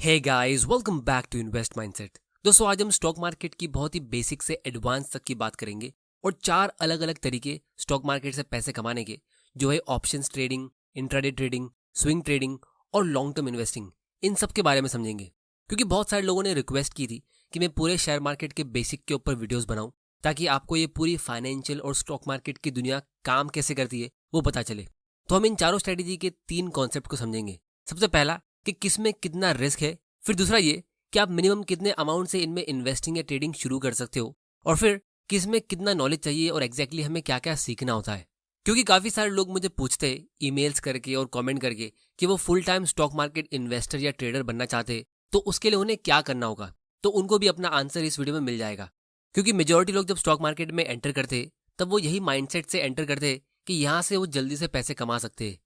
Hey guys, welcome back to Invest Mindset. दोस्तों, आज हम स्टॉक मार्केट की बहुत ही बेसिक से एडवांस तक की बात करेंगे और 4 अलग अलग तरीके स्टॉक मार्केट से पैसे कमाने के, जो है options trading, intraday trading, swing trading और लॉन्ग टर्म इन्वेस्टिंग, इन सब के बारे में समझेंगे। क्योंकि बहुत सारे लोगों ने रिक्वेस्ट की थी कि मैं पूरे शेयर मार्केट के बेसिक के ऊपर वीडियोस बनाऊं, ताकि आपको ये पूरी फाइनेंशियल और स्टॉक मार्केट की दुनिया काम कैसे करती है वो पता चले। तो हम इन चारों स्ट्रेटेजी के 3 कॉन्सेप्ट को समझेंगे। सबसे पहला कि किसमें कितना रिस्क है, फिर दूसरा ये कि आप मिनिमम कितने अमाउंट से इनमें इन्वेस्टिंग या ट्रेडिंग शुरू कर सकते हो, और फिर किसमें कितना नॉलेज चाहिए और एग्जैक्टली हमें क्या क्या सीखना होता है। क्योंकि काफ़ी सारे लोग मुझे पूछते हैं ईमेल्स करके और कमेंट करके कि वो full time stock market investor या ट्रेडर बनना चाहते हैं, तो उसके लिए उन्हें क्या करना होगा। तो उनको भी अपना आंसर इस वीडियो में मिल जाएगा। क्योंकि मेजॉरिटी लोग जब स्टॉक मार्केट में एंटर करते तब वो यही माइंडसेट से एंटर करते कि यहाँ से वो जल्दी से पैसे कमा सकते हैं।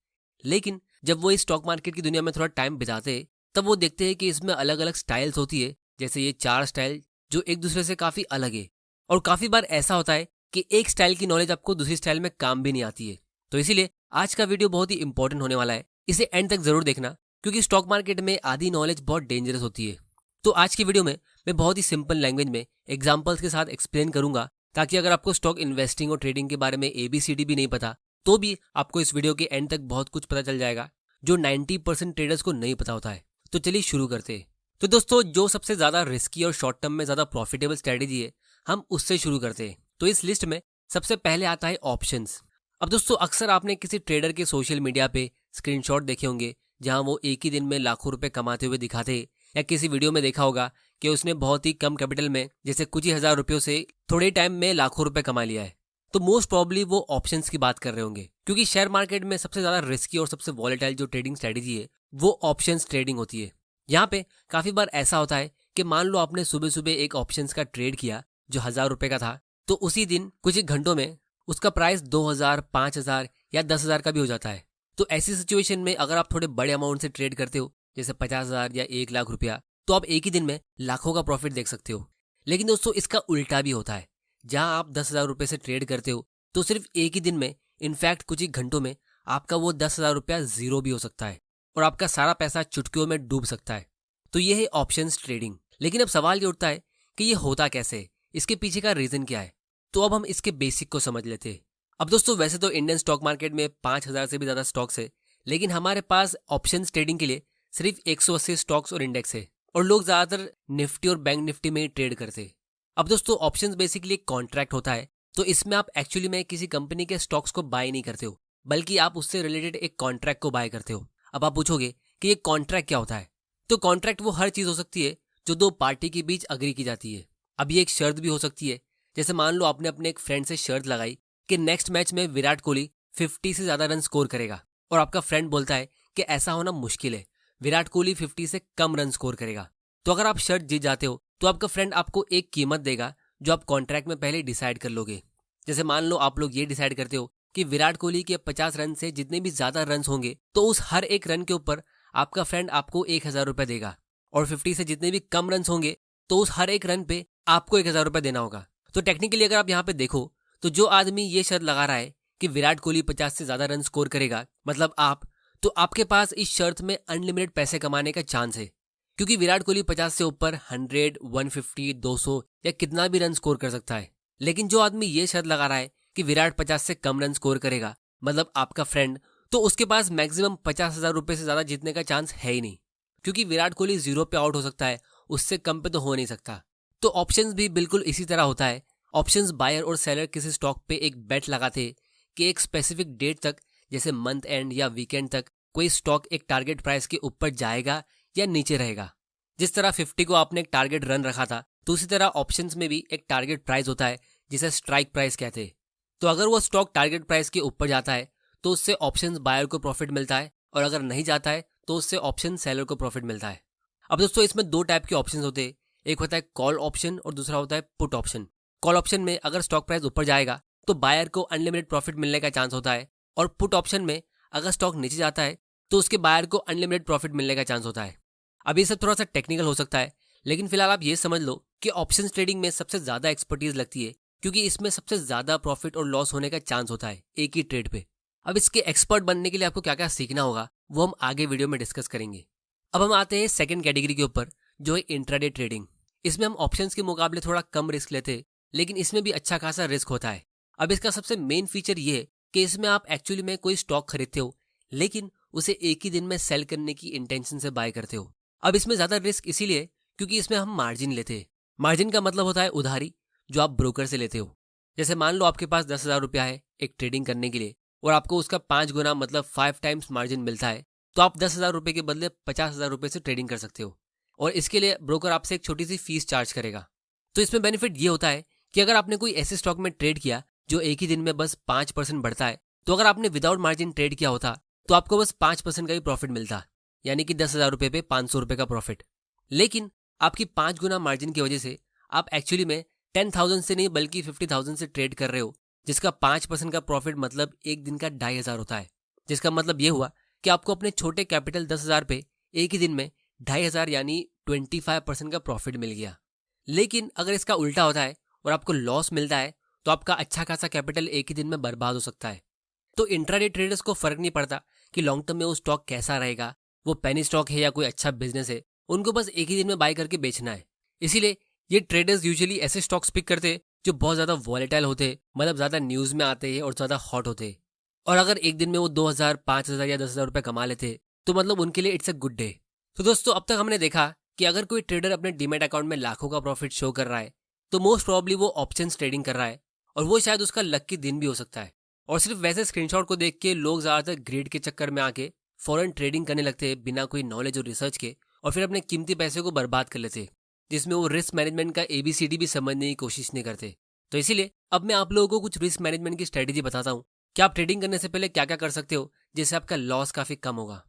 लेकिन जब वो इस स्टॉक मार्केट की दुनिया में थोड़ा टाइम बिताते तब वो देखते हैं कि इसमें अलग अलग स्टाइल्स होती है, जैसे ये 4 स्टाइल जो एक दूसरे से काफ़ी अलग है। और काफ़ी बार ऐसा होता है कि एक स्टाइल की नॉलेज आपको दूसरी स्टाइल में काम भी नहीं आती है। तो इसीलिए आज का वीडियो बहुत ही इंपॉर्टेंट होने वाला है, इसे एंड तक जरूर देखना, क्योंकि स्टॉक मार्केट में आधी नॉलेज बहुत डेंजरस होती है। तो आज की वीडियो में मैं बहुत ही सिंपल लैंग्वेज में एग्जाम्पल्स के साथ एक्सप्लेन करूंगा, ताकि अगर आपको स्टॉक इन्वेस्टिंग और ट्रेडिंग के बारे में ABCD भी नहीं पता तो भी आपको इस वीडियो के एंड तक बहुत कुछ पता चल जाएगा, जो 90% ट्रेडर्स को नहीं पता होता है। तो चलिए शुरू करते हैं। तो दोस्तों, जो सबसे ज्यादा रिस्की और शॉर्ट टर्म में ज्यादा प्रॉफिटेबल स्ट्रेटेजी है, हम उससे शुरू करते हैं। तो इस लिस्ट में सबसे पहले आता है ऑप्शंस। अब दोस्तों, अक्सर आपने किसी ट्रेडर के सोशल मीडिया पे स्क्रीनशॉट देखे होंगे जहां वो एक ही दिन में लाखों रुपए कमाते हुए दिखाते, या किसी वीडियो में देखा होगा कि उसने बहुत ही कम कैपिटल में, जैसे कुछ ही हजार रुपयों से, थोड़े टाइम में लाखों रुपए कमा लिया है। तो मोस्ट प्रॉब्ली वो ऑप्शंस की बात कर रहे होंगे, क्योंकि शेयर मार्केट में सबसे ज्यादा रिस्की और सबसे वॉलेटाइल जो ट्रेडिंग स्ट्रेटेजी है वो ऑप्शंस ट्रेडिंग होती है। यहाँ पे काफी बार ऐसा होता है कि मान लो आपने सुबह सुबह एक ऑप्शंस का ट्रेड किया जो 1000 रुपए का था, तो उसी दिन कुछ ही घंटों में उसका प्राइस 2000, 5000 या 10,000 का भी हो जाता है। तो ऐसी सिचुएशन में अगर आप थोड़े बड़े अमाउंट से ट्रेड करते हो, जैसे 50,000 या 1,00,000 रुपया, तो आप एक ही दिन में लाखों का प्रॉफिट देख सकते हो। लेकिन दोस्तों, इसका उल्टा भी होता है। जहां आप 10,000 रुपए से ट्रेड करते हो, तो सिर्फ एक ही दिन में, इनफैक्ट कुछ ही घंटों में, आपका वो 10,000 रुपया जीरो भी हो सकता है और आपका सारा पैसा चुटकियों में डूब सकता है। तो ये है ऑप्शंस ट्रेडिंग। लेकिन अब सवाल ये उठता है कि ये होता कैसे है, इसके पीछे का रीजन क्या है। तो अब हम इसके बेसिक को समझ लेते हैं। अब दोस्तों, वैसे तो इंडियन स्टॉक मार्केट में 5,000 से भी ज्यादा स्टॉक्स है, लेकिन हमारे पास ऑप्शंस ट्रेडिंग के लिए सिर्फ 180 स्टॉक्स और इंडेक्स है, और लोग ज्यादातर निफ्टी और बैंक निफ्टी में ही ट्रेड करते हैं। अब दोस्तों, ऑप्शंस बेसिकली एक कॉन्ट्रैक्ट होता है। तो इसमें आप एक्चुअली में किसी कंपनी के स्टॉक्स को बाय नहीं करते हो, बल्कि आप उससे रिलेटेड एक कॉन्ट्रैक्ट को बाय करते हो। अब आप पूछोगे कि ये कॉन्ट्रैक्ट क्या होता है। तो कॉन्ट्रैक्ट वो हर चीज हो सकती है जो दो पार्टी के बीच अग्री की जाती है। अब ये एक शर्त भी हो सकती है, जैसे मान लो आपने अपने एक फ्रेंड से शर्त लगाई कि नेक्स्ट मैच में विराट कोहली 50 से ज्यादा रन स्कोर करेगा, और आपका फ्रेंड बोलता है कि ऐसा होना मुश्किल है, विराट कोहली 50 से कम रन स्कोर करेगा। तो अगर आप शर्त जीत जाते हो तो आपका फ्रेंड आपको एक कीमत देगा जो आप कॉन्ट्रैक्ट में पहले डिसाइड कर लोगे। जैसे मान लो आप लोग ये डिसाइड करते हो कि विराट कोहली के 50 रन से जितने भी ज्यादा रन होंगे, तो उस हर एक रन के ऊपर आपका फ्रेंड आपको 1,000 रुपए देगा, और 50 से जितने भी कम रन होंगे तो उस हर एक रन पे आपको 1,000 रुपए देना होगा। तो टेक्निकली अगर आप यहाँ पे देखो, तो जो आदमी ये शर्त लगा रहा है कि विराट कोहली 50 से ज्यादा रन स्कोर करेगा, मतलब आप, तो आपके पास इस शर्त में अनलिमिटेड पैसे कमाने का चांस है, क्योंकि विराट कोहली 50 से ऊपर 100, 150, 200 या कितना भी रन स्कोर कर सकता है। लेकिन जो आदमी ये शर्त लगा रहा है कि विराट 50 से कम रन स्कोर करेगा, मतलब आपका फ्रेंड, तो उसके पास मैक्सिमम 50,000 रुपए से ज्यादा जीतने का चांस है ही नहीं, क्योंकि विराट कोहली जीरो पे आउट हो सकता है, उससे कम पे तो हो नहीं सकता। तो ऑप्शंस भी बिल्कुल इसी तरह होता है। ऑप्शंस बायर और सेलर किसी स्टॉक पे एक बेट लगाते कि एक स्पेसिफिक डेट तक, जैसे मंथ एंड या वीकेंड तक, कोई स्टॉक एक टारगेट प्राइस के ऊपर जाएगा या नीचे रहेगा। जिस तरह 50 को आपने एक टारगेट रन रखा था, तो उसी तरह ऑप्शंस में भी एक टारगेट प्राइस होता है जिसे स्ट्राइक प्राइस कहते हैं। तो अगर वो स्टॉक टारगेट प्राइस के ऊपर जाता है तो उससे ऑप्शंस बायर को प्रॉफिट मिलता है, और अगर नहीं जाता है तो उससे ऑप्शन सेलर को प्रॉफिट मिलता है। अब दोस्तों, इसमें 2 टाइप के ऑप्शंस होते हैं, एक होता है कॉल ऑप्शन और दूसरा होता है पुट ऑप्शन। कॉल ऑप्शन में अगर स्टॉक प्राइस ऊपर जाएगा तो बायर को अनलिमिटेड प्रॉफिट मिलने का चांस होता है, और पुट ऑप्शन में अगर स्टॉक नीचे जाता है तो उसके बायर को अनलिमिटेड प्रॉफिट मिलने का चांस होता है। अब ये सब थोड़ा सा टेक्निकल हो सकता है, लेकिन फिलहाल आप ये समझ लो कि ऑप्शंस ट्रेडिंग में सबसे ज्यादा एक्सपर्टीज लगती है, क्योंकि इसमें सबसे ज्यादा प्रॉफिट और लॉस होने का चांस होता है एक ही ट्रेड पे। अब इसके एक्सपर्ट बनने के लिए आपको क्या क्या सीखना होगा वो हम आगे वीडियो में डिस्कस करेंगे। अब हम आते हैं सेकंड कैटेगरी के ऊपर, जो है इंट्राडे ट्रेडिंग। इसमें हम ऑप्शंस के मुकाबले थोड़ा कम रिस्क लेते हैं, लेकिन इसमें भी अच्छा खासा रिस्क होता है। अब इसका सबसे मेन फीचर ये है कि इसमें आप एक्चुअली में कोई स्टॉक खरीदते हो, लेकिन उसे एक ही दिन में सेल करने की इंटेंशन से बाय करते हो। अब इसमें ज्यादा रिस्क इसीलिए क्योंकि इसमें हम मार्जिन लेते हैं। मार्जिन का मतलब होता है उधारी, जो आप ब्रोकर से लेते हो। जैसे मान लो आपके पास 10,000 रुपया है एक ट्रेडिंग करने के लिए, और आपको उसका 5 गुना मतलब 5 टाइम्स मार्जिन मिलता है, तो आप 10,000 रुपये के बदले 50,000 रुपये से ट्रेडिंग कर सकते हो। और इसके लिए ब्रोकर आपसे एक छोटी सी फीस चार्ज करेगा। तो इसमें बेनिफिट ये होता है कि अगर आपने कोई ऐसे स्टॉक में ट्रेड किया जो एक ही दिन में बस 5% बढ़ता है, तो अगर आपने विदाउट मार्जिन ट्रेड किया होता तो आपको बस 5% का ही प्रॉफिट मिलता, यानी कि 10,000 रुपये पे 500 रुपये का प्रॉफिट। लेकिन आपकी 5 गुना मार्जिन की वजह से आप एक्चुअली में 10,000 से नहीं बल्कि 50,000 से ट्रेड कर रहे हो, जिसका 5% का प्रॉफिट मतलब एक दिन का 2,500 होता है। जिसका मतलब ये हुआ कि आपको अपने छोटे कैपिटल 10,000 पे एक ही दिन में 2,500 यानी 25% का प्रॉफिट मिल गया। लेकिन अगर इसका उल्टा होता है और आपको लॉस मिलता है, तो आपका अच्छा खासा कैपिटल एक ही दिन में बर्बाद हो सकता है। तो इंट्राडे ट्रेडर्स को फर्क नहीं पड़ता कि लॉन्ग टर्म में वो स्टॉक कैसा रहेगा, वो पेनी स्टॉक है या कोई अच्छा बिजनेस है, उनको बस एक ही दिन में बाय करके बेचना है। इसीलिए ये ट्रेडर्स यूजुअली ऐसे स्टॉक्स पिक करते हैं जो बहुत ज्यादा वॉलेटाइल होते, मतलब ज्यादा न्यूज में आते हैं और ज्यादा हॉट होते। और अगर एक दिन में वो 2,000, 5,000 या 10,000 रुपये कमा लेते, तो मतलब उनके लिए इट्स अ गुड डे। तो दोस्तों, अब तक हमने देखा कि अगर कोई ट्रेडर अपने डीमैट अकाउंट में लाखों का प्रॉफिट शो कर रहा है, तो मोस्ट प्रोबेबली वो ऑप्शंस ट्रेडिंग कर रहा है, और वो शायद उसका लकी दिन भी हो सकता है। और सिर्फ वैसे स्क्रीनशॉट को देख के लोग ज्यादातर ग्रेड के चक्कर में आके फॉरेन ट्रेडिंग करने लगते हैं बिना कोई नॉलेज और रिसर्च के, और फिर अपने कीमती पैसे को बर्बाद कर लेते, जिसमें वो रिस्क मैनेजमेंट का ABCD भी समझने की कोशिश नहीं करते। तो इसीलिए अब मैं आप लोगों को कुछ रिस्क मैनेजमेंट की स्ट्रेटेजी बताता हूँ कि आप ट्रेडिंग करने से पहले क्या क्या कर सकते हो, जिससे आपका लॉस काफी कम होगा।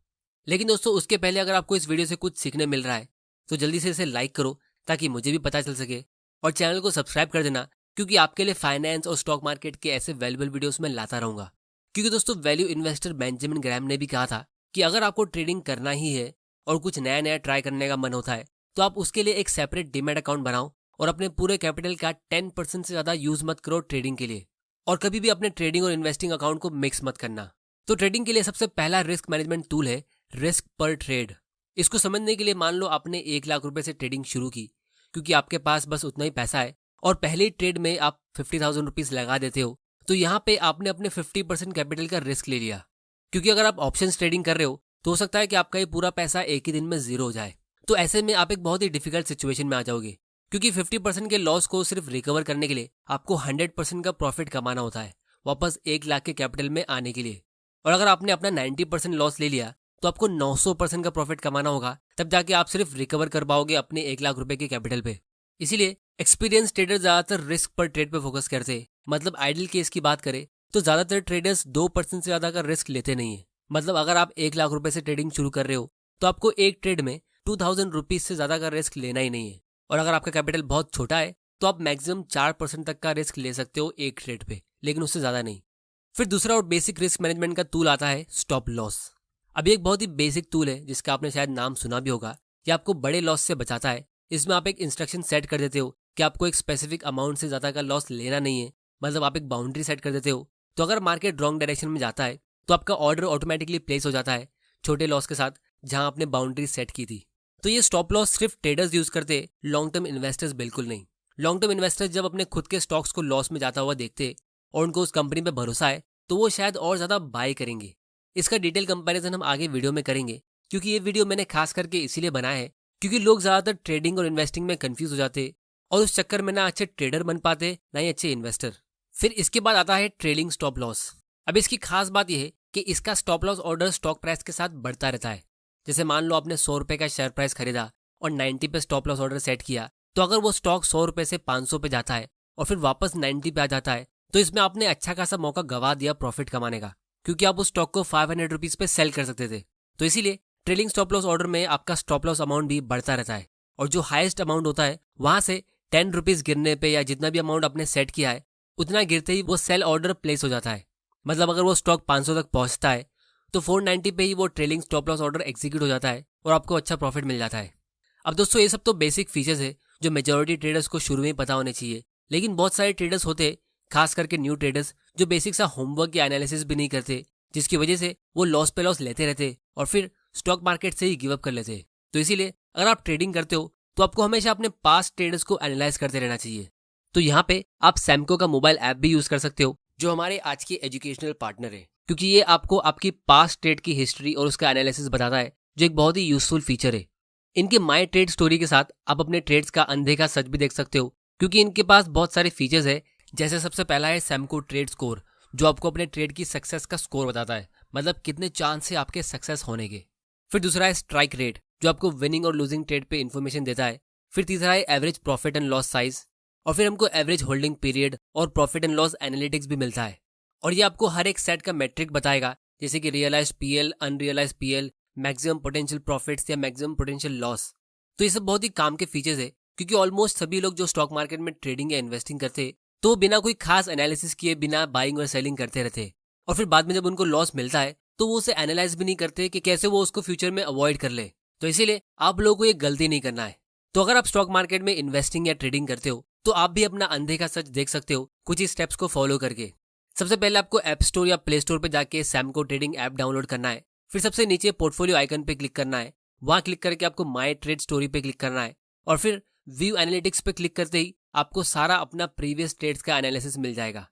लेकिन दोस्तों, उसके पहले अगर आपको इस वीडियो से कुछ सीखने मिल रहा है, तो जल्दी से इसे लाइक करो ताकि मुझे भी पता चल सके, और चैनल को सब्सक्राइब कर देना, क्योंकि आपके लिए फाइनेंस और स्टॉक मार्केट के ऐसे वैल्यूएबल वीडियोस में लाता रहूंगा। क्योंकि दोस्तों, वैल्यू इन्वेस्टर बेंजामिन ग्रैम ने भी कहा था कि अगर आपको ट्रेडिंग करना ही है और कुछ नया नया ट्राई करने का मन होता है, तो आप उसके लिए एक सेपरेट डीमैट अकाउंट बनाओ और अपने पूरे कैपिटल का 10% से ज्यादा यूज मत करो ट्रेडिंग के लिए, और कभी भी अपने ट्रेडिंग और इन्वेस्टिंग अकाउंट को मिक्स मत करना। तो ट्रेडिंग के लिए सबसे पहला रिस्क मैनेजमेंट टूल है रिस्क पर ट्रेड। इसको समझने के लिए मान लो आपने 1,00,000 रुपए से ट्रेडिंग शुरू की, क्योंकि आपके पास बस उतना ही पैसा है, और पहले ट्रेड में आप 50,000 रुपीज लगा देते हो, तो यहाँ पे आपने अपने 50% कैपिटल का रिस्क ले लिया। क्योंकि अगर आप ऑप्शंस ट्रेडिंग कर रहे हो, तो हो सकता है कि आपका ये पूरा पैसा एक ही दिन में जीरो हो जाए। तो ऐसे में आप एक बहुत ही डिफिकल्ट सिचुएशन में आ जाओगे, क्योंकि 50% के लॉस को सिर्फ रिकवर करने के लिए आपको 100% का प्रॉफिट कमाना होता है, वापस 1,00,000 के कैपिटल में आने के लिए। और अगर आपने अपना 90% लॉस ले लिया, तो आपको 900% का प्रॉफिट कमाना होगा, तब जाके आप सिर्फ रिकवर कर पाओगे अपने 1,00,000 रुपए के कैपिटल पे। इसीलिए एक्सपीरियंस ट्रेडर ज्यादातर रिस्क पर ट्रेड पे फोकस करते हैं। मतलब आइडल केस की बात करें तो ज्यादातर ट्रेडर्स 2% से ज्यादा का रिस्क लेते नहीं है। मतलब अगर आप 1,00,000 रुपए से ट्रेडिंग शुरू कर रहे हो, तो आपको एक ट्रेड में 2,000 रुपीज से ज्यादा का रिस्क लेना ही नहीं है। और अगर आपका कैपिटल बहुत छोटा है, तो आप मैक्सिमम 4% तक का रिस्क ले सकते हो एक ट्रेड पे, लेकिन उससे ज्यादा नहीं। फिर दूसरा और बेसिक रिस्क मैनेजमेंट का टूल आता है स्टॉप लॉस। अब ये एक बहुत ही बेसिक टूल है जिसका आपने शायद नाम सुना भी होगा। ये आपको बड़े लॉस से बचाता है। इसमें आप एक इंस्ट्रक्शन सेट कर देते हो कि आपको एक स्पेसिफिक अमाउंट से ज्यादा का लॉस लेना नहीं है। मतलब आप एक बाउंड्री सेट कर देते हो, तो अगर मार्केट रॉन्ग डायरेक्शन में जाता है, तो आपका ऑर्डर ऑटोमेटिकली प्लेस हो जाता है छोटे लॉस के साथ, जहां आपने बाउंड्री सेट की थी। तो ये स्टॉप लॉस सिर्फ ट्रेडर्स यूज करते, लॉन्ग टर्म इन्वेस्टर्स बिल्कुल नहीं। लॉन्ग टर्म इन्वेस्टर्स जब अपने खुद के स्टॉक्स को लॉस में जाता हुआ देखते और उनको उस कंपनी पे भरोसा है, तो वो शायद और ज्यादा बाय करेंगे। इसका डिटेल कंपैरिजन हम आगे वीडियो में करेंगे, क्योंकि ये वीडियो मैंने खास करके इसीलिए बनाया है क्योंकि लोग ज्यादातर ट्रेडिंग और इन्वेस्टिंग में कंफ्यूज हो जाते, और उस चक्कर में ना अच्छे ट्रेडर बन पाते ना ही अच्छे इन्वेस्टर। फिर इसके बाद आता है ट्रेलिंग स्टॉप लॉस। अब इसकी खास बात यह है कि इसका stop loss order stock price के साथ बढ़ता रहता है। जैसे मान लो आपने 100 रुपए का शेयर प्राइस खरीदा और 90 पे स्टॉप लॉस ऑर्डर सेट किया, तो अगर वो स्टॉक 100 रुपए से 500 पे जाता है और फिर वापस 90 पे आ जाता है, तो इसमें आपने अच्छा खासा मौका गवा दिया प्रॉफिट कमाने का, क्योंकि आप उस स्टॉक को 500 रुपीज पे सेल कर सकते थे। तो इसीलिए ट्रेलिंग स्टॉप लॉस ऑर्डर में आपका स्टॉप लॉस अमाउंट भी बढ़ता रहता है, और जो हाईएस्ट अमाउंट होता है वहां से 10 रुपीज गिरने पे या जितना भी अमाउंट आपने सेट किया है उतना गिरते ही वो सेल ऑर्डर प्लेस हो जाता है। मतलब अगर वो स्टॉक 500 तक पहुंचता है, तो 490 पे ही वो trailing stop loss order execute हो जाता है और आपको अच्छा प्रॉफिट मिल जाता है। अब दोस्तों, ये सब तो बेसिक फीचर्स है जो मेजॉरिटी ट्रेडर्स को शुरू में ही पता होने चाहिए, लेकिन बहुत सारे ट्रेडर्स होते, खास करके न्यू ट्रेडर्स, जो बेसिक सा होमवर्क या एनालिसिस भी नहीं करते, जिसकी वजह से वो लॉस पे लॉस लेते रहते और फिर स्टॉक मार्केट से ही गिव अप कर लेते। तो इसीलिए अगर आप ट्रेडिंग करते हो तो आपको हमेशा अपने पास्ट ट्रेडर्स को एनालाइज करते रहना चाहिए। तो यहाँ पे आप सैमको का मोबाइल ऐप भी यूज कर सकते हो, जो हमारे आज के एजुकेशनल पार्टनर है, क्योंकि ये आपको आपकी पास्ट ट्रेड की हिस्ट्री और उसका एनालिसिस बताता है, जो एक बहुत ही यूजफुल फीचर है। इनके माई ट्रेड स्टोरी के साथ आप अपने ट्रेड्स का अनदेखा सच भी देख सकते हो, क्योंकि इनके पास बहुत सारे फीचर्स है। जैसे सबसे पहला है सैमको ट्रेड स्कोर, जो आपको अपने ट्रेड की सक्सेस का स्कोर बताता है, मतलब कितने चांस है आपके सक्सेस होने के। फिर दूसरा है स्ट्राइक रेट, जो आपको विनिंग और लूजिंग ट्रेड पे इन्फॉर्मेशन देता है। फिर तीसरा है average profit and loss size, और फिर हमको एवरेज होल्डिंग पीरियड और प्रॉफिट एंड लॉस एनालिटिक्स भी मिलता है। और ये आपको हर एक सेट का मेट्रिक बताएगा, जैसे कि realized P L, unrealized P L, maximum potential profits या मैक्सिमम पोटेंशियल लॉस। तो ये सब बहुत ही काम के फीचर्स है, क्योंकि ऑलमोस्ट सभी लोग जो स्टॉक मार्केट में ट्रेडिंग या इन्वेस्टिंग करते हैं तो बिना कोई खास एनालिसिस किए बिना बाइंग और सेलिंग करते रहते हैं, और फिर बाद में जब उनको लॉस मिलता है तो वो उसे एनालाइज भी नहीं करते कि कैसे वो उसको फ्यूचर में अवॉइड कर ले। तो इसीलिए आप लोगों को ये गलती नहीं करना है। तो अगर आप स्टॉक मार्केट में इन्वेस्टिंग या ट्रेडिंग करते हो तो आप भी अपना अनदेखा सच देख सकते हो कुछ ही स्टेप्स को फॉलो करके। सबसे पहले आपको ऐप स्टोर या प्ले स्टोर पे जाके सैमको ट्रेडिंग ऐप डाउनलोड करना है। फिर सबसे नीचे पोर्टफोलियो आइकन पे क्लिक करना है, वहां क्लिक करके आपको माई ट्रेड स्टोरी पे क्लिक करना है, और फिर व्यू एनालिटिक्स पे क्लिक करते ही आपको सारा अपना प्रीवियस ट्रेड्स का एनालिसिस मिल जाएगा।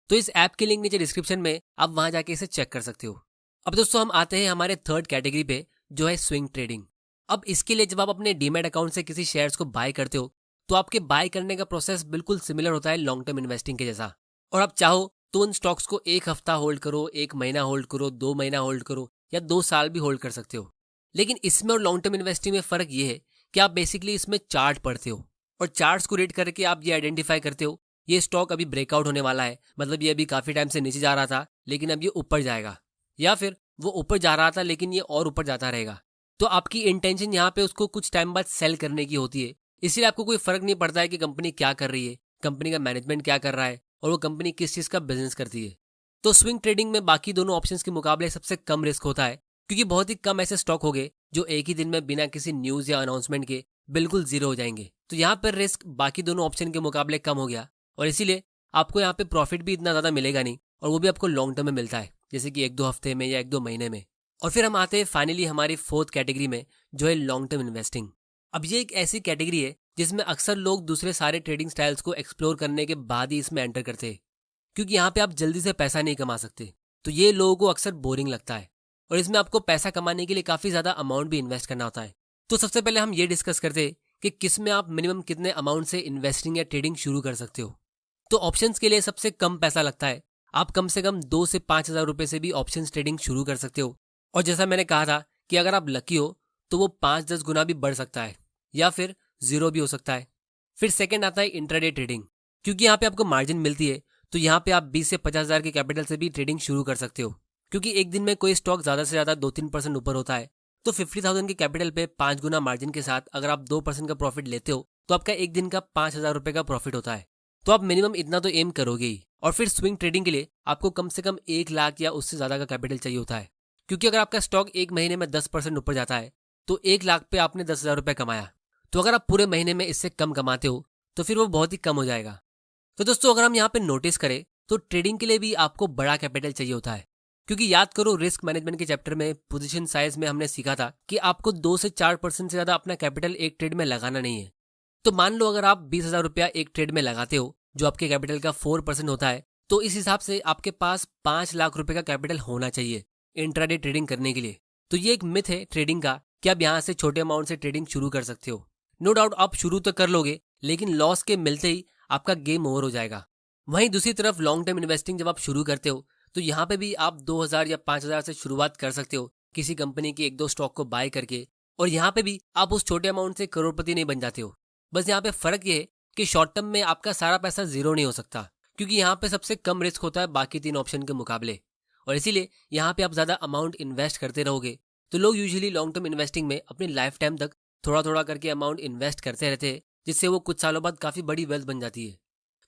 तो इस ऐप की लिंक नीचे डिस्क्रिप्शन में, आप वहां जाके इसे चेक कर सकते हो। अब दोस्तों हम आते हैं हमारे थर्ड कैटेगरी पे, जो है स्विंग ट्रेडिंग। अब इसके लिए जब आप अपने डीमैट अकाउंट से किसी शेयर्स को बाय करते हो तो आपके बाय करने का प्रोसेस बिल्कुल सिमिलर होता है लॉन्ग टर्म इन्वेस्टिंग के जैसा। और आप चाहो तो उन स्टॉक्स को 1 हफ्ता होल्ड करो, 1 महीना होल्ड करो, 2 महीना होल्ड करो, या 2 साल भी होल्ड कर सकते हो। लेकिन इसमें और लॉन्ग टर्म इन्वेस्टिंग में फर्क ये है कि आप बेसिकली इसमें चार्ट पढ़ते हो, और चार्ट्स को रीड करके आप ये आइडेंटिफाई करते हो ये स्टॉक अभी ब्रेकआउट होने वाला है, मतलब ये अभी काफी टाइम से नीचे जा रहा था लेकिन अब ये ऊपर जाएगा, या फिर वो ऊपर जा रहा था लेकिन ये और ऊपर जाता रहेगा। तो आपकी इंटेंशन यहाँ पे उसको कुछ टाइम बाद सेल करने की होती है। इसलिए आपको कोई फर्क नहीं पड़ता है कि कंपनी क्या कर रही है, कंपनी का मैनेजमेंट क्या कर रहा है, और वो कंपनी किस चीज का बिजनेस करती है। तो स्विंग ट्रेडिंग में बाकी दोनों ऑप्शंस के मुकाबले सबसे कम रिस्क होता है, क्योंकि बहुत ही कम ऐसे स्टॉक हो गए जो एक ही दिन में बिना किसी न्यूज या अनाउंसमेंट के बिल्कुल जीरो हो जाएंगे। तो यहाँ पर रिस्क बाकी दोनों ऑप्शन के मुकाबले कम हो गया, और इसीलिए आपको यहाँ पे प्रॉफिट भी इतना ज्यादा मिलेगा नहीं, और वो भी आपको लॉन्ग टर्म में मिलता है, जैसे कि 1-2 हफ्ते में या 1-2 महीने में। और फिर हम आते हैं फाइनली हमारी फोर्थ कैटेगरी में, जो है लॉन्ग टर्म इन्वेस्टिंग। अब ये एक ऐसी कैटेगरी है जिसमें अक्सर लोग दूसरे सारे ट्रेडिंग स्टाइल्स को एक्सप्लोर करने के बाद ही इसमें एंटर करते हैं, क्योंकि यहाँ पे आप जल्दी से पैसा नहीं कमा सकते। तो ये लोगों को अक्सर बोरिंग लगता है, और इसमें आपको पैसा कमाने के लिए काफी ज्यादा अमाउंट भी इन्वेस्ट करना होता है। तो सबसे पहले हम ये डिस्कस करते हैं कि किस में आप मिनिमम कितने अमाउंट से इन्वेस्टिंग या ट्रेडिंग शुरू कर सकते हो। तो ऑप्शंस के लिए सबसे कम पैसा लगता है, आप कम से कम 2 से 5 हज़ार रुपए से भी ऑप्शंस ट्रेडिंग शुरू कर सकते हो। और जैसा मैंने कहा था कि अगर आप लकी हो तो वो 5-10 गुना भी बढ़ सकता है, या फिर 0 भी हो सकता है। फिर सेकंड आता है इंट्राडे ट्रेडिंग, क्योंकि यहाँ पे आपको मार्जिन मिलती है, तो यहाँ पे आप 20 से 50 हज़ार के कैपिटल से भी ट्रेडिंग शुरू कर सकते हो। क्योंकि एक दिन में कोई स्टॉक ज्यादा से ज्यादा 2-3% ऊपर होता है, तो 50,000 के कैपिटल पे 5 गुना मार्जिन के साथ अगर आप 2% का प्रॉफिट लेते हो तो आपका एक दिन का 5,000 रुपए का प्रॉफिट होता है। तो आप मिनिमम इतना तो एम करोगे ही। और फिर स्विंग ट्रेडिंग के लिए आपको कम से कम 1 लाख या उससे ज्यादा का कैपिटल चाहिए होता है, क्योंकि अगर आपका स्टॉक एक महीने में 10% ऊपर जाता है तो 1 लाख पे आपने 10,000 रुपए कमाया। तो अगर आप पूरे महीने में इससे कम कमाते हो तो फिर वो बहुत ही कम हो जाएगा। तो दोस्तों अगर हम यहाँ पे नोटिस करें तो ट्रेडिंग के लिए भी आपको बड़ा कैपिटल चाहिए होता है, क्योंकि याद करो रिस्क मैनेजमेंट के चैप्टर में पोजीशन साइज में हमने सीखा था कि आपको 2 से 4% से ज्यादा अपना कैपिटल एक ट्रेड में लगाना नहीं है। तो मान लो अगर आप 20,000 रुपया एक ट्रेड में लगाते हो जो आपके कैपिटल का 4% होता है, तो इस हिसाब से आपके पास 5 लाख रुपए का कैपिटल होना चाहिए इंट्राडे ट्रेडिंग करने के लिए। तो ये एक मिथ है ट्रेडिंग का कि आप यहाँ से छोटे अमाउंट से ट्रेडिंग शुरू कर सकते हो। नो डाउट आप शुरू तो कर लोगे, लेकिन लॉस के मिलते ही आपका गेम ओवर हो जाएगा। वहीं दूसरी तरफ लॉन्ग टर्म इन्वेस्टिंग जब आप शुरू करते हो तो यहाँ पे भी आप 2,000 या 5,000 से शुरुआत कर सकते हो किसी कंपनी के 1-2 स्टॉक को बाय करके, और यहाँ पे भी आप उस छोटे अमाउंट से करोड़पति नहीं बन जाते हो। बस यहाँ पे फर्क ये है कि शॉर्ट टर्म में आपका सारा पैसा जीरो नहीं हो सकता, क्योंकि यहाँ पे सबसे कम रिस्क होता है बाकी 3 ऑप्शन के मुकाबले, और इसीलिए यहाँ पे आप ज्यादा अमाउंट इन्वेस्ट करते रहोगे। तो लोग यूजुअली लॉन्ग टर्म इन्वेस्टिंग में अपनी लाइफ टाइम तक थोड़ा थोड़ा करके अमाउंट इन्वेस्ट करते रहते हैं, जिससे वो कुछ सालों बाद काफी बड़ी वेल्थ बन जाती है।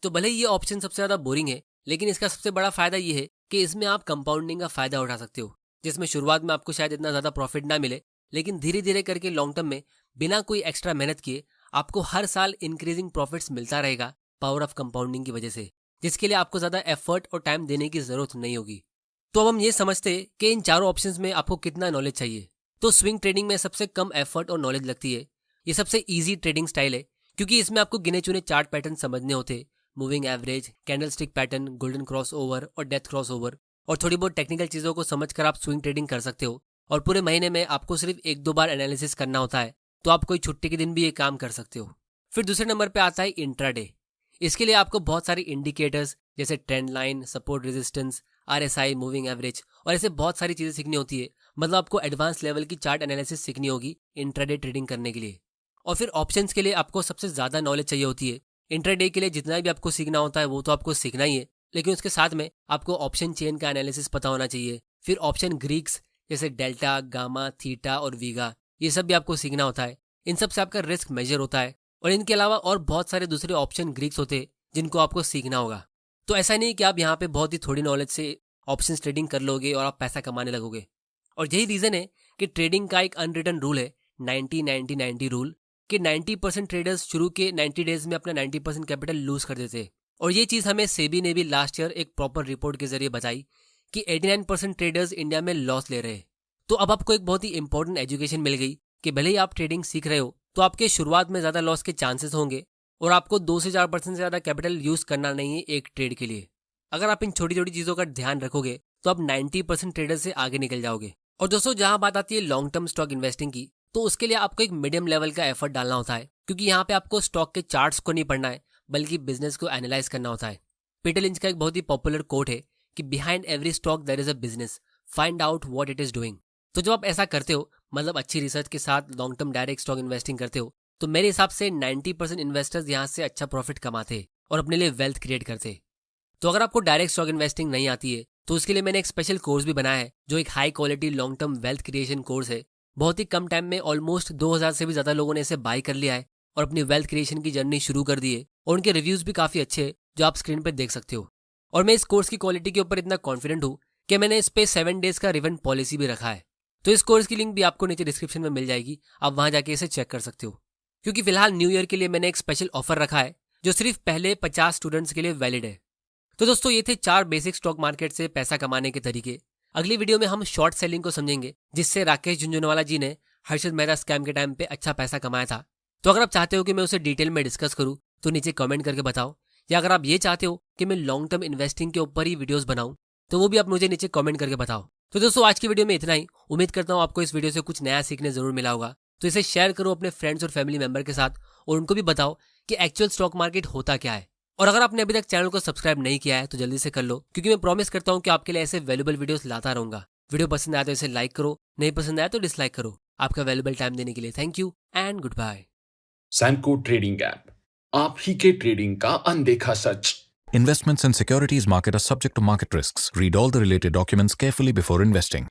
तो भले ही ये ऑप्शन सबसे ज्यादा बोरिंग है, लेकिन इसका सबसे बड़ा फायदा ये है कि इसमें आप कंपाउंडिंग का फायदा उठा सकते हो, जिसमें शुरुआत में आपको शायद इतना ज्यादा प्रॉफिट ना मिले, लेकिन धीरे धीरे करके लॉन्ग टर्म में बिना कोई एक्स्ट्रा मेहनत किए आपको हर साल इंक्रीजिंग प्रॉफिट्स मिलता रहेगा पावर ऑफ कंपाउंडिंग की वजह से, जिसके लिए आपको ज्यादा एफर्ट और टाइम देने की जरूरत नहीं होगी। तो अब हम ये समझते हैं कि इन चारों ऑप्शंस में आपको कितना नॉलेज चाहिए। तो स्विंग ट्रेडिंग में सबसे कम एफर्ट और नॉलेज लगती है। ये सबसे इजी ट्रेडिंग स्टाइल है क्योंकि इसमें आपको गिने चुने चार्ट पैटर्न समझने होते हैं, moving average, candlestick pattern, golden cross over और डेथ क्रॉस ओवर, और थोड़ी बहुत टेक्निकल चीज़ों को समझकर आप स्विंग ट्रेडिंग कर सकते हो। और पूरे महीने में आपको सिर्फ 1-2 बार एनालिसिस करना होता है, तो आप कोई छुट्टी के दिन भी ये काम कर सकते हो। फिर दूसरे नंबर पे आता है इंट्राडे। इसके लिए आपको बहुत सारे इंडिकेटर्स जैसे trend line, support resistance, RSI, moving average और ऐसे बहुत सारी चीज़ें सीखनी होती है। मतलब आपको एडवांस लेवल की चार्ट एनालिसिस सीखनी होगी इंट्राडे ट्रेडिंग करने के लिए। और फिर ऑप्शंस के लिए आपको सबसे ज़्यादा नॉलेज चाहिए होती है। इंट्राडे के लिए जितना भी आपको सीखना होता है वो तो आपको सीखना ही है, लेकिन उसके साथ में आपको ऑप्शन चेन का एनालिसिस पता होना चाहिए। फिर ऑप्शन ग्रीक्स जैसे डेल्टा, गामा, थीटा और वीगा, ये सब भी आपको सीखना होता है। इन सब से आपका रिस्क मेजर होता है। और इनके अलावा और बहुत सारे दूसरे ऑप्शन ग्रीक्स होते हैं जिनको आपको सीखना होगा। तो ऐसा नहीं कि आप यहाँ पे बहुत ही थोड़ी नॉलेज से ऑप्शन ट्रेडिंग कर लोगे और आप पैसा कमाने लगोगे। और यही रीज़न है कि ट्रेडिंग का एक अनरिटन रूल है 90-90-90 रूल, कि 90% ट्रेडर्स शुरू के 90 डेज में अपना 90% कैपिटल लूज कर देते हैं। और ये चीज़ हमें सेबी ने भी लास्ट ईयर एक प्रॉपर रिपोर्ट के जरिए बताई कि 89% ट्रेडर्स इंडिया में लॉस ले रहे हैं। तो अब आपको एक बहुत ही इंपॉर्टेंट एजुकेशन मिल गई कि भले ही आप ट्रेडिंग सीख रहे हो तो आपके शुरुआत में ज़्यादा लॉस के चांसेस होंगे और आपको 2 से 4% से ज़्यादा कैपिटल यूज़ करना नहीं है एक ट्रेड के लिए। अगर आप इन छोटी छोटी चीज़ों का ध्यान रखोगे तो आप 90% ट्रेडर से आगे निकल जाओगे। और दोस्तों, जहां बात आती है लॉन्ग टर्म स्टॉक इन्वेस्टिंग की, तो उसके लिए आपको एक मीडियम लेवल का एफर्ट डालना होता है, क्योंकि यहाँ पे आपको स्टॉक के चार्ट्स को नहीं पढ़ना है बल्कि बिजनेस को एनालाइज करना होता है। पीटर लिंच का एक बहुत ही पॉपुलर कोट है कि behind every stock there is a business, find out what it is doing. तो जब आप ऐसा करते हो, मतलब अच्छी रिसर्च के साथ long term direct stock investing करते हो, तो मेरे हिसाब से 90% इन्वेस्टर्स यहाँ से अच्छा प्रॉफिट कमाते और अपने लिए वेल्थ क्रिएट करते। तो अगर आपको डायरेक्ट स्टॉक इन्वेस्टिंग नहीं आती है तो उसके लिए मैंने एक स्पेशल कोर्स भी बनाया है जो एक high quality long term wealth creation course है। बहुत ही कम टाइम में ऑलमोस्ट 2000 से भी ज़्यादा लोगों ने इसे बाय कर लिया है और अपनी वेल्थ क्रिएशन की जर्नी शुरू कर दी है, और उनके रिव्यूज़ भी काफ़ी अच्छे हैं जो आप स्क्रीन पर देख सकते हो। और मैं इस कोर्स की क्वालिटी के ऊपर इतना कॉन्फिडेंट हूँ कि मैंने इस पर 7 डेज का रिवंड पॉलिसी भी रखा है। तो इस कोर्स की लिंक भी आपको नीचे डिस्क्रिप्शन में मिल जाएगी, आप वहाँ जाके इसे चेक कर सकते हो। क्योंकि फिलहाल न्यू ईयर के लिए मैंने एक स्पेशल ऑफर रखा है जो सिर्फ पहले 50 स्टूडेंट्स के लिए वैलिड है। तो दोस्तों, ये थे 4 बेसिक स्टॉक मार्केट से पैसा कमाने के तरीके। अगली वीडियो में हम शॉर्ट सेलिंग को समझेंगे, जिससे राकेश झुंझुनवाला जी ने हर्षद मेहता स्कैम के टाइम पे अच्छा पैसा कमाया था। तो अगर आप चाहते हो कि मैं उसे डिटेल में डिस्कस करूं तो नीचे कमेंट करके बताओ, या अगर आप ये चाहते हो कि मैं लॉन्ग टर्म इन्वेस्टिंग के ऊपर ही वीडियोस बनाऊं तो वो भी आप मुझे नीचे कमेंट करके बताओ। तो दोस्तों, आज की वीडियो में इतना ही। उम्मीद करता हूँ आपको इस वीडियो से कुछ नया सीखने जरूर मिला होगा। तो इसे शेयर करो अपने फ्रेंड्स और फैमिली मेंबर के साथ, और उनको भी बताओ कि एक्चुअल स्टॉक मार्केट होता क्या है। और अगर आपने अभी तक चैनल को सब्सक्राइब नहीं किया है तो जल्दी से कर लो, क्योंकि मैं प्रॉमिस करता हूँ कि आपके लिए ऐसे वैल्यूएबल वीडियोस लाता रहूंगा। वीडियो पसंद आया तो इसे लाइक करो, नहीं पसंद आया तो डिसलाइक करो। आपका वैल्यूएबल टाइम देने के लिए thank you and goodbye. Samco trading app, आप ही के ट्रेडिंग का अनदेखा सच। Investments in securities market are subject to market risks. Read all the related documents carefully before investing.